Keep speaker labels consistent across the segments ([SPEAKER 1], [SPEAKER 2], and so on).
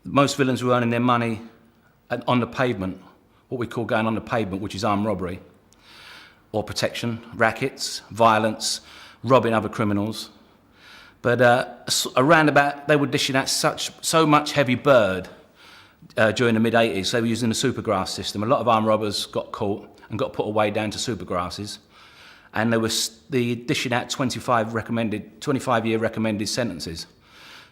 [SPEAKER 1] Most villains were earning their money on the pavement, what we call going on the pavement, which is armed robbery or protection, rackets, violence, robbing other criminals. But around about, they were dishing out so much heavy bird during the mid-80s. They were using the supergrass system. A lot of armed robbers got caught and got put away down to supergrasses. And they were dishing out 25-year recommended sentences.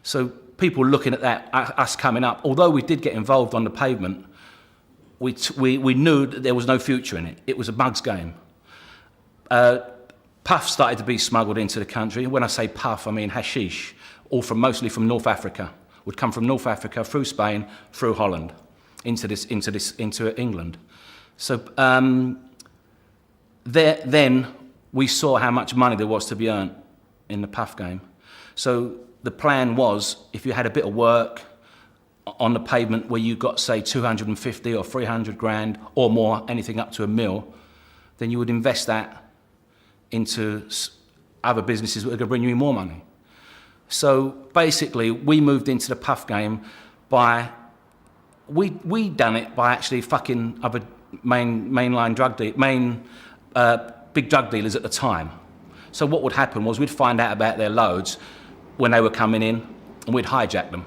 [SPEAKER 1] So people looking at that, us coming up, although we did get involved on the pavement, we knew that there was no future in it. It was a mug's game. Puff started to be smuggled into the country. When I say puff, I mean hashish, mostly from North Africa. Would come from North Africa through Spain, through Holland, into England. So then we saw how much money there was to be earned in the puff game. So the plan was, if you had a bit of work on the pavement where you got, say, 250 or 300 grand or more, anything up to $1 million, then you would invest that into other businesses that are going to bring you more money. So basically, we moved into the puff game by, we done it by actually fucking other big drug dealers at the time. So what would happen was we'd find out about their loads when they were coming in, and we'd hijack them.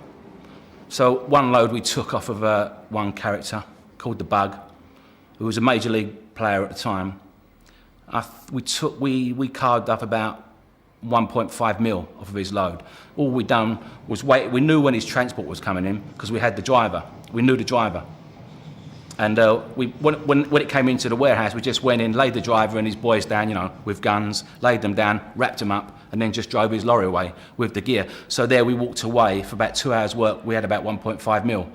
[SPEAKER 1] So one load we took off of one character called the Bug, who was a major league player at the time. We carved up about 1.5 mil off of his load. All we'd done was wait. We knew when his transport was coming in because we had the driver. We knew the driver. And when it came into the warehouse, we just went in, laid the driver and his boys down, with guns, laid them down, wrapped them up, and then just drove his lorry away with the gear. So there we walked away for about 2 hours' work. We had about 1.5 mil.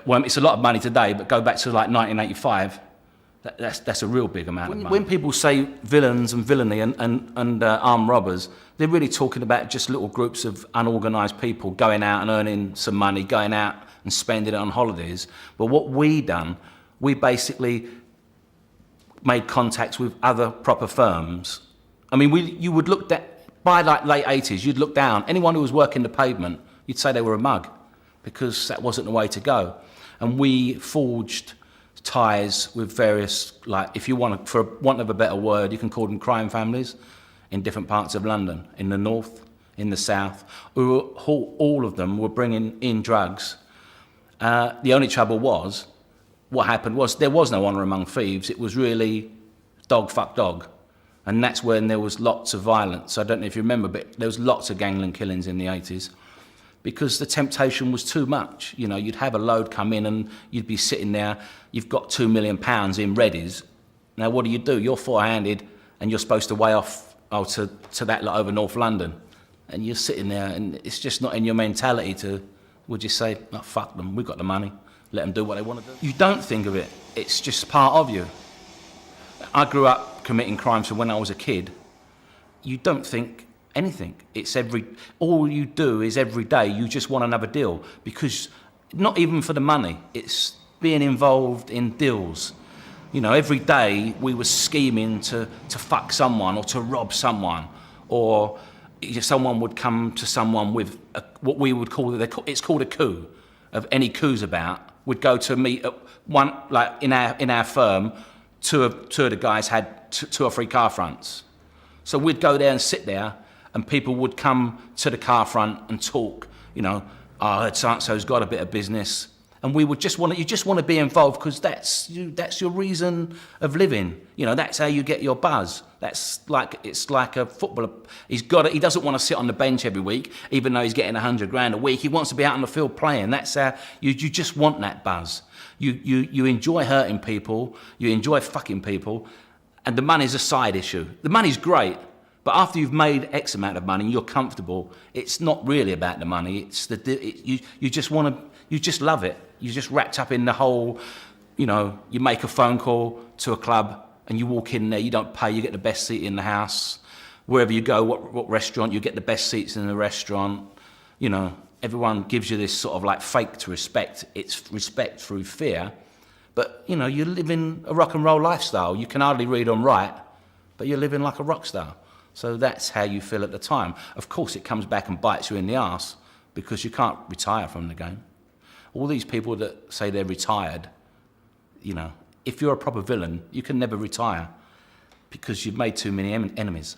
[SPEAKER 1] Well, it's a lot of money today, but go back to like 1985. That's a real big amount of money. When people say villains and villainy and armed robbers, they're really talking about just little groups of unorganised people going out and earning some money, going out and spending it on holidays. But what we done, we basically made contacts with other proper firms. I mean, you would look by like late 80s, you'd look down. Anyone who was working the pavement, you'd say they were a mug because that wasn't the way to go. And we forged ties with various, like, if you want, for want of a better word, you can call them crime families in different parts of London, in the north, in the south. All of them were bringing in drugs. The only trouble was, what happened was there was no honour among thieves. It was really dog fuck dog. And that's when there was lots of violence. I don't know if you remember, but there was lots of gangland killings in the 80s. Because the temptation was too much. You'd have a load come in and you'd be sitting there, you've got £2 million in readies. Now what do? You're four-handed and you're supposed to weigh off to that lot over North London. And you're sitting there and it's just not in your mentality to, would you say, oh, fuck them, we've got the money, let them do what they want to do. You don't think of it, it's just part of you. I grew up committing crimes from when I was a kid. You don't think anything. All you do is every day you just want another deal, because not even for the money, it's being involved in deals. Every day we were scheming to fuck someone or to rob someone, or someone would come to someone with what we would call, it's called a coup. Of any coups about, we'd go to meet at one, like in our firm, two of the guys had 2 or 3 car fronts. So we'd go there and sit there, and people would come to the car front and talk, I heard so-and-so's got a bit of business. And we would you just want to be involved because that's your reason of living. That's how you get your buzz. It's like a footballer. He doesn't want to sit on the bench every week, even though he's getting 100 grand a week. He wants to be out on the field playing. That's how you just want that buzz. You enjoy hurting people, you enjoy fucking people, and the money's a side issue. The money's great. But after you've made X amount of money, you're comfortable. It's not really about the money. It's you just love it. You're just wrapped up in the whole. You make a phone call to a club and you walk in there. You don't pay. You get the best seat in the house. Wherever you go, what restaurant, you get the best seats in the restaurant. Everyone gives you this sort of like fake to respect. It's respect through fear. But you're living a rock and roll lifestyle. You can hardly read and write, but you're living like a rock star. So that's how you feel at the time. Of course, it comes back and bites you in the arse because you can't retire from the game. All these people that say they're retired, you know, if you're a proper villain, you can never retire because you've made too many enemies.